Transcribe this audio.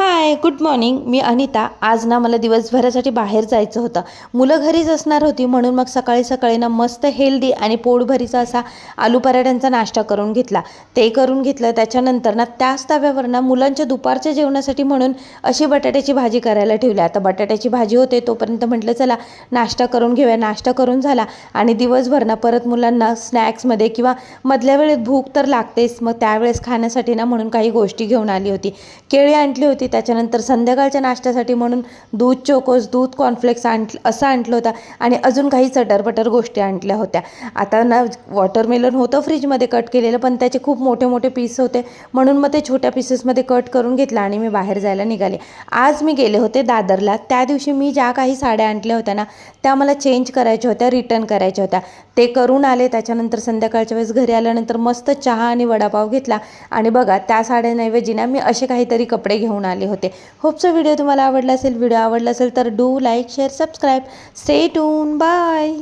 हाय, good morning. मी अनिता. आज ना मला दिवसभरासाठी बाहेर जायचं होतं. मुलं घरीच असणार होती म्हणून मग सकाळी सकाळी ना मस्त हेल्दी आणि पोटभरीचा असा आलू पराठ्यांचा नाश्ता करून घेतला. ते करून घेतलं त्याच्यानंतर ना त्याच तव्यावर ना मुलांच्या दुपारच्या जेवणासाठी म्हणून अशी बटाट्याची भाजी करायला ठेवली. आता बटाट्याची भाजी होते तोपर्यंत म्हटलं चला नाश्ता करून घेऊया. नाश्ता करून झाला आणि दिवसभर ना परत मुलांना स्नॅक्समध्ये किंवा मधल्या वेळेत भूक तर लागतेच, मग त्यावेळेस खाण्यासाठी ना म्हणून काही गोष्टी घेऊन आली होती. केळी आणली होती. त्याच्यानंतर संध्याकाळच्या नाश्त्यासाठी म्हणून दूध चोकोस, दूध कॉर्नफ्लेक्स असं आणलं होतं आणि अजून काही चटरपटर गोष्टी आणल्या होत्या. आता ना वॉटरमेलन होतं फ्रीजमध्ये कट केलेलं, पण त्याचे खूप मोठे मोठे पीस होते म्हणून मग ते छोट्या पीसेसमध्ये कट करून घेतलं आणि मी बाहेर जायला निघाले. आज मी गेले होते दादरला. त्या दिवशी मी ज्या काही साड्या आणल्या होत्या ना त्या मला चेंज करायच्या होत्या, रिटर्न करायच्या होत्या. ते करून आले. त्याच्यानंतर संध्याकाळच्या वेळेस घरी आल्यानंतर मस्त चहा आणि वडापाव घेतला आणि बघा त्या साड्यांऐवजी ना मी असे काहीतरी कपडे घेऊन आले होते. होपचा व्हिडिओ तुम्हाला आवडला असेल. व्हिडिओ आवडला असेल तर do like, share, subscribe. Stay tune. Bye.